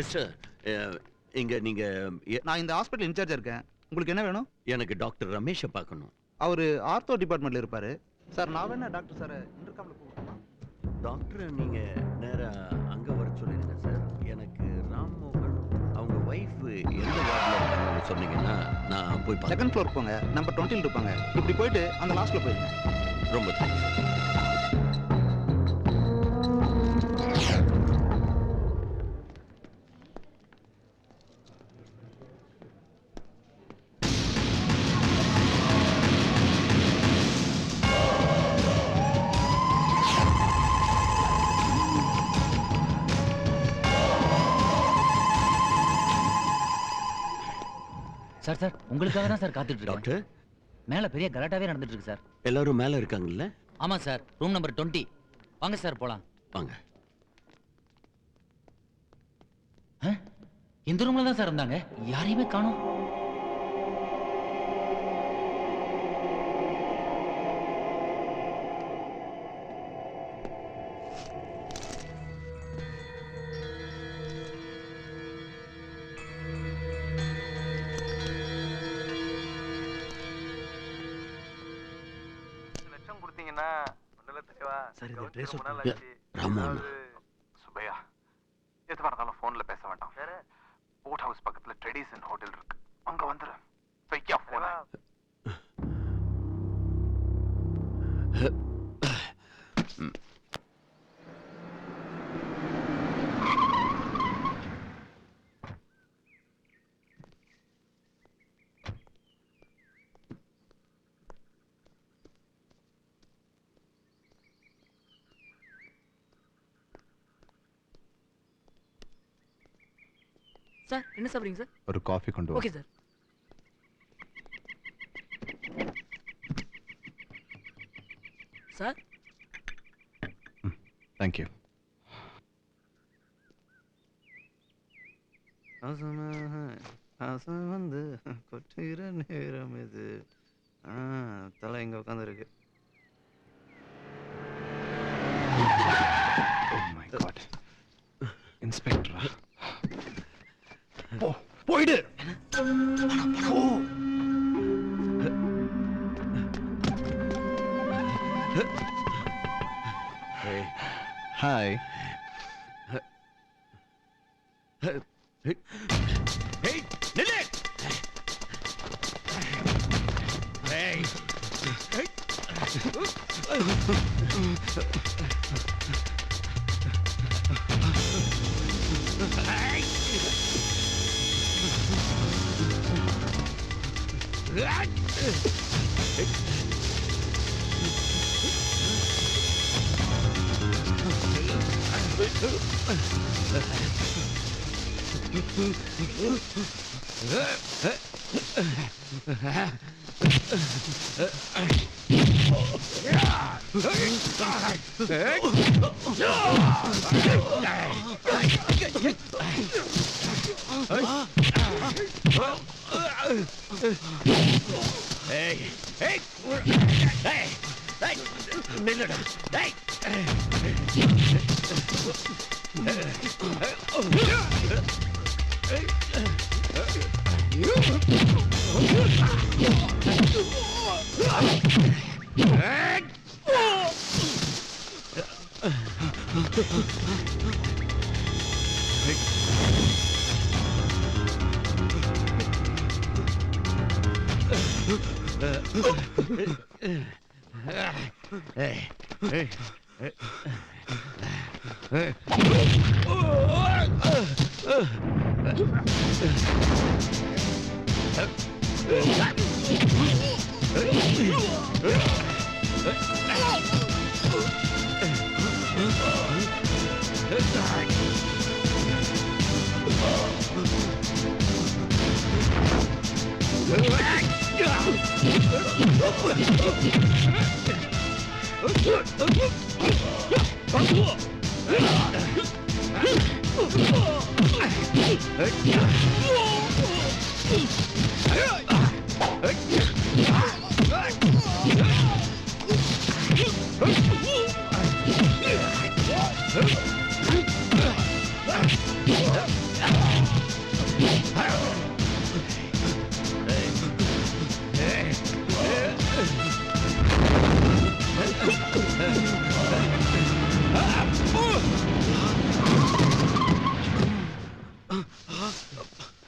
Mister, இங்க நீங்க நான் இந்த ஹாஸ்பிட்டல் இன்சார்ஜா இருக்கேன். உங்களுக்கு என்ன வேணும்? எனக்கு டாக்டர் ரமேஷை பார்க்கணும். அவரு ஆர்த்தோ டிபார்ட்மெண்ட்ல இருப்பாரு. சார் நான் வேணா டாக்டர் சார் இன்டர்காம்ல கூப்பிடுமா? டாக்டரை நீங்க நேரா அங்க வர சொல்லிருங்க சார். எனக்கு ராம்மோகன் அவங்க ஒய்ஃப் எந்த வார்டில் இருக்காங்கன்னு சொன்னீங்கன்னா நான் போய் பார்க்க. செகண்ட் ஃப்ளோர் போங்க, நம்பர் 20 இருப்பாங்க. இப்படி போயிட்டு அந்த லாஸ்ட்ல போயிருங்க. ரொம்ப தேங்க்ஸ். சார் சார் உங்களுக்காக தான் சார் காத்துட்டு இருக்கேன். டாக்டர், மேல பெரிய கலாட்டாவே நடந்துட்டு இருக்கு சார். எல்லாரும் மேல இருக்காங்கல்ல? ஆமா சார், ரூம் நம்பர் 20. வாங்க சார் போலாம். வாங்க. இந்த ரூம்ல தான் சார் இருந்தாங்க, யாரையுமே காணோம். சார் இந்த ட்ரெஸ் ராமோகன். சுபையா, எதுவா இருந்தாலும் போன்ல பேச வேண்டாம். போட் ஹவுஸ் பக்கத்துல ட்ரெடிஷன் ஹோட்டல் இருக்கு, அங்க வந்துரு. வையா போன. சார் என்ன சாப்பிடுறீங்க சார்? ஒரு காஃபி கொண்டு வா. Okay sir. Sir Thank you. வந்து கொட்டுகிற நேரம் இது. தலை இங்க உட்கார்ந்து இருக்கு. Oh my God. இன்ஸ்பெக்டரா? போயிடு. ஹாய். நில்லு.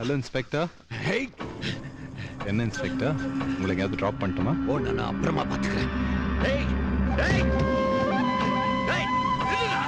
Hello inspector. ஹேய், என்ன இன்ஸ்பெக்டர், உங்களை எங்கேயாவது ட்ராப் பண்ணட்டுமா? ஓ நான் அப்புறமா பார்த்துக்கிறேன். டேய் டேய் டேய் நில்லுடா.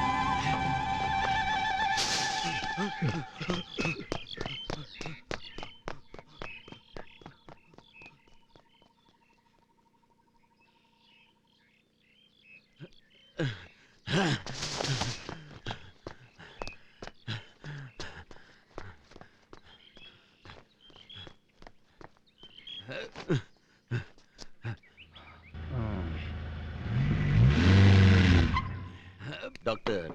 டாக்டர்,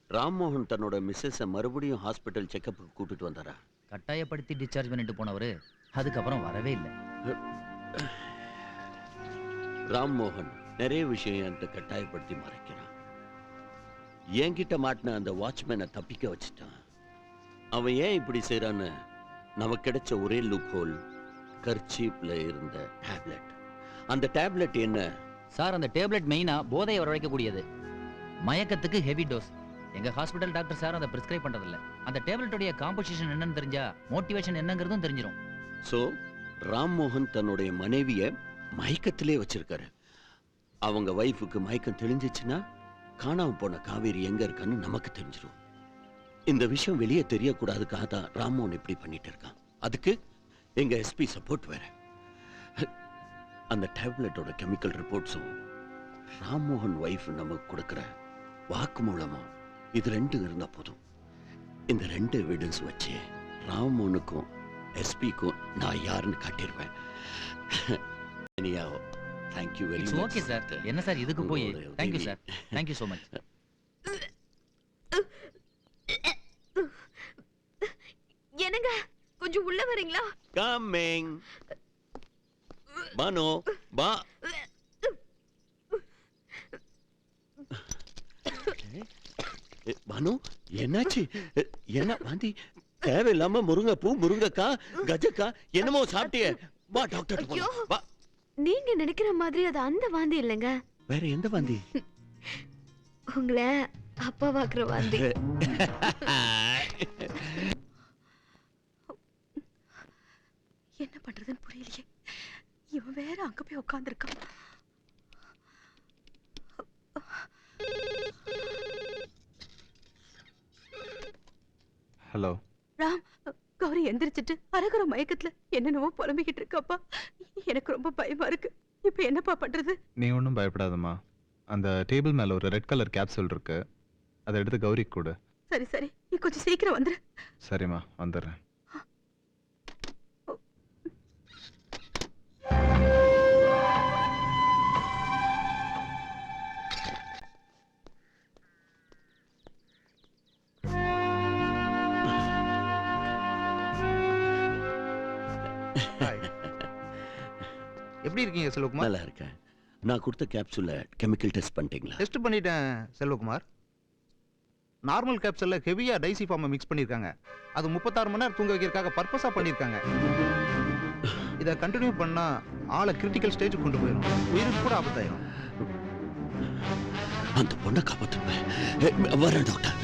ராம்மோகன் தன்னோட மிஸ்ஸஸை மறுபடியும் ஹாஸ்பிட்டல் செக்கப்புக்கு கூட்டிட்டு வந்தாரா? கட்டாயப்படுத்தி டிஸ்சார்ஜ் பண்ணிட்டு போனவரு அதுக்கப்புறம் வரவே இல்லை. ராம்மோகன் நிறைய விஷயம் என்கிட்ட கட்டாயப்படுத்தி மறைக்கிறான். என்கிட்ட மாட்டின அந்த வாட்ச்மேனை தப்பிக்க வச்சுட்டான். அவன் ஏன் இப்படி செய்யறான்னு நமக்கு கிடைச்ச ஒரே லூப் ஹோல் கர்ச்சீப்ல இருந்த டேப்லெட். அந்த டேப்லெட் என்ன சார், அந்த டேப்லெட் மெயினா போதையை வரவழைக்கக்கூடியது. மயக்கத்துக்கு ஹெவி டோஸ். எங்க ஹாஸ்பிட்டல் டாக்டர் சார் அதை பிரிஸ்கிரைப் பண்றதில்ல. அந்த டேப்லெட்டோடைய காம்போசிஷன் என்னன்னு தெரிஞ்சா மோட்டிவேஷன் என்னங்கிறதும் தெரிஞ்சிடும். சோ ராம்மோகன் தன்னுடைய மனைவிய மயக்கத்திலே வச்சிருக்காரு. அவங்க வைஃபுக்கு மயக்கம் தெளிஞ்சிச்சுன்னா காணாம போன காவேரி எங்க இருக்கான்னு நமக்கு தெரிஞ்சிடும். இந்த விஷயம் வெளியே தெரியக்கூடாதுக்காக தான் ராம்மோகன் இப்படி பண்ணிட்டு இருக்கான். அதுக்கு எங்க எஸ்பி சப்போர்ட் வேற. அந்த டேப்லெட்டோட கெமிக்கல் ரிப்போர்ட்ஸும் ராம்மோகன் வைஃப் நமக்கு கொடுக்கிற வாக்கு மூலமா இது ரெண்டும் இருந்தா போதும். இந்த ரெண்டு எவிடன்ஸ் வச்சு ராம்மோகனுக்கும் எஸ்பிக்கும் நான் யாருன்னு காட்டிடுவேன். Thank you very much. Okay sir. என்ன சார் இதுக்கு போய் உங்களோட தேங்க்யூ உதவி. சார். Thank you so much. என்னங்க கொஞ்சம் உள்ள வரீங்களா? கம்மிங். பானு பா. பானு என்னாச்சு? என்ன வாந்தி? தேவையில்லாம முருங்கைப்பூ, முருங்கைக்காய், கஜக்காய் என்னமோ சாப்பிட்டியே. வா டாக்டர் ஐயோ. வா. நீங்க நினைக்கிற மாதிரி அது அந்த வாந்தி இல்லைங்க. வேற எந்த வாந்தி? உங்களை அப்பா வாக்குற வாந்தி. என்ன பண்றதுன்னு புரியலையே. இவன் வேற அங்க போய் உட்கார்ந்திருக்கான். ஹலோ ராம், கௌரி எந்திரிச்சிட்டு அரகுற மயக்கத்துல என்னென்னவோ புலம்பிக்கிட்டு இருக்காப்பா. எனக்கு ரொம்ப பயமா இருக்கு. இப்ப என்னப்பா பண்றது? நீ ஒன்றும் பயப்படாதம்மா. அந்த டேபிள் மேலே ஒரு ரெட் கலர் கேப்சூல் இருக்கு, அதை எடுத்து கௌரிக்கு கொடு. சரி சரி, நீ கொஞ்சம் சீக்கிரம் வந்துரு. சரிம்மா, வந்துடுறேன். எப்படி இருக்கீங்க செல்வகுமார்? நல்லா இருக்கேன். நான் கொடுத்த கேப்சூல கெமிக்கல் டெஸ்ட் பண்ணிட்டீங்களா? டெஸ்ட் பண்ணிட்டேன் செல்வகுமார். நார்மல் கேப்சூல்ல ஹெவியா டைசிஃபார்மை மிக்ஸ் பண்ணிருக்காங்க. அது 36 மணி நேரம் தூங்க வைக்கிறதுக்காக பர்பஸா பண்ணிருக்காங்க. இதை கண்டினியூ பண்ணா ஆளை கிரிட்டிக்கல் ஸ்டேஜுக்கு கொண்டு போயிடும். உயிருக்கு கூட ஆபத்தாயிரும். அந்த பொண்ணை காப்பாத்துவேன். வரேன் டாக்டர்.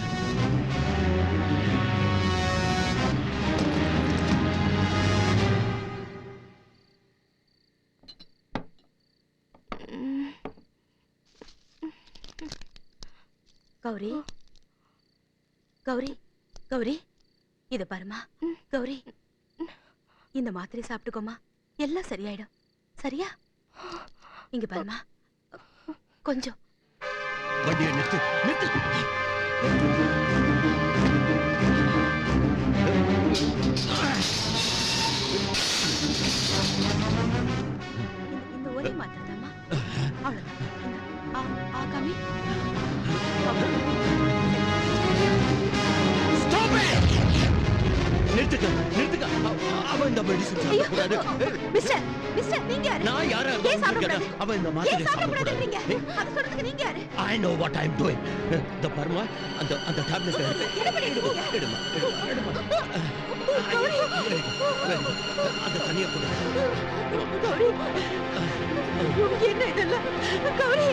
கௌரி, கௌரி, கௌரி, இத பாருமா. கௌரி, இந்த மாத்திரை சாப்பிட்டுக்கோமா, எல்லாம் சரியாயிடும். சரியா? இங்க பாருமா, கொஞ்சம். வண்டியை நிறுத்து, நிறுத்து. இந்த ஒரே மாத்திரை தாம்மா. அவ்வளவுதான். காமி. Stop it! நிறுத்துக்க, நிறுத்துக்க. அவன் இந்த மெடிசன் சாப்பிடக்கூடாது. மிஸ்டர், மிஸ்டர், நீங்க யாரு? நான் யாரா ஏன் இருக்கேன்? அவன் இந்த மாத்திரை சாப்பிடக்கூடாது சாப்பிடக்கூடாது. நீங்க? அது சொல்றதுக்கு நீங்க யாரு? I know what I'm doing. இந்த பர்மா அந்த டேப்லெட் என்ன பண்ணிட்டு இருக்கீங்க? எடுமா, எடுமா. அந்த தனியா கொடு. கௌரி, என்ன இதெல்லாம்? கௌரி,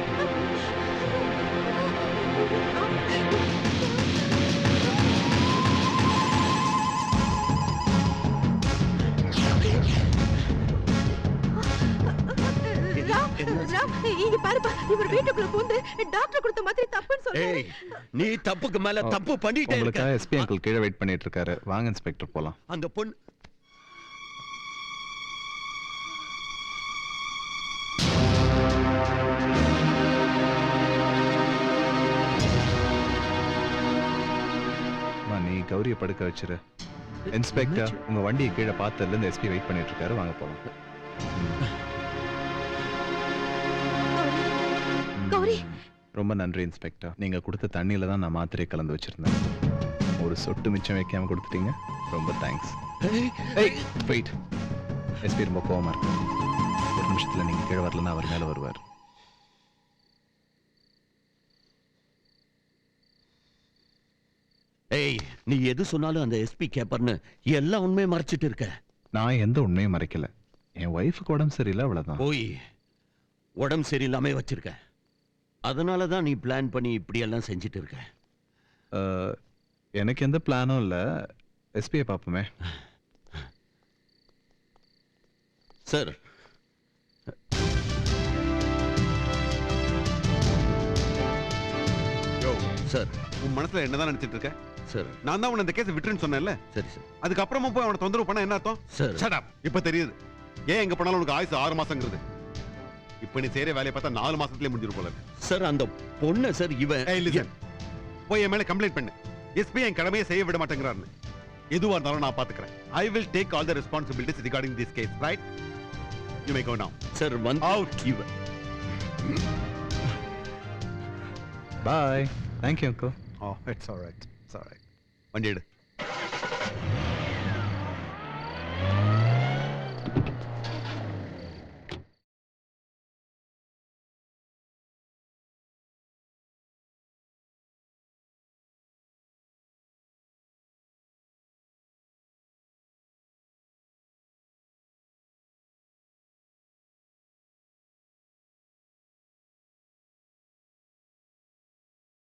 ராம் இங்க பாருப்பா இவர் வீட்டுக்குள்ள பூந்து டாக்டர் கொடுத்த மாதிரி தப்புன்னு சொல்றாரு ஏய் நீ தப்புக்கு மேல தப்பு பண்ணிட்டே இருக்க உங்களுக்காக எஸ்பி அங்கிள் கீழே வெயிட் பண்ணிட்டு இருக்காரு. வாங்க இன்ஸ்பெக்டர் போலாம். அந்த பொண்ணு அம்மா, நீ கௌரியை படுக்க வச்சிரு. இன்ஸ்பெக்டர் உங்க வண்டியை கீழே பார்த்ததுல இருந்து எஸ்பி வெயிட் பண்ணிட்டு இருக்காரு. வாங்க போலாம். கௌரி ரொம்ப நன்றி இன்ஸ்பெக்டர். நீங்க கொடுத்த தண்ணியில தான் நான் மாத்திரை கலந்து வச்சிருந்தேன். ஒரு சொட்டு மிச்சம் வைக்காம கொடுத்துட்டீங்க. ரொம்ப தேங்க்ஸ். வெயிட். எஸ்பி ரொம்ப கோவமா இருக்கு. ஒரு நிமிஷத்துல நீங்க கீழே வரலன்னா அவர் மேல வருவார். ஏய் நீ எது சொன்னாலும் அந்த எஸ்பி கேப்பர்னு எல்லா உண்மையை மறைச்சிட்டு இருக்க. நான் எந்த உண்மையும் மறைக்கல. என் ஒய்ஃபுக்கு உடம்பு சரியில்லை, அவ்வளவுதான். போய் உடம்பு சரியில்லாம வச்சிருக்க. அதனால தான் நீ பிளான் பண்ணி இப்படி எல்லாம் செஞ்சுட்டு இருக்க. எனக்கு எந்த பிளானும் இல்லை. எஸ்பியை பார்ப்போமே. சார் சார் உன் மனசுல என்னதான் நினைச்சிட்டு இருக்க? சார் நான் தான் உன்னை இந்த கேஸ் விட்டுருன்னு சொன்னேன்ல. சரி சார் அதுக்கப்புறமா போய் அவனை தொந்தரவு பண்ண என்ன அர்த்தம்? Sir Shut up. இப்ப தெரியுது ஏன் எங்க போனாலும் உனக்கு ஆயுசு 6 மாசங்கிறது. இப்ப நீ செய்யற வேலையை பார்த்தா 4 மாசத்துலயே முடிஞ்சிரு போல இருக்கு. சார் அந்த பொண்ணு சார் இவன் ஏய் லிசன், போய் என் மேல கம்ப்ளைண்ட் பண்ணு. எஸ்பி என் கடமையை செய்ய விட மாட்டேங்கிறாருன்னு. எதுவா இருந்தாலும் நான் பாத்துக்கிறேன். I will take all the responsibilities regarding this case, right? You may go now. Sir வந்து Out. இவன் bye. Thank you uncle. Oh, it's all right. It's all right. வண்டி எடு.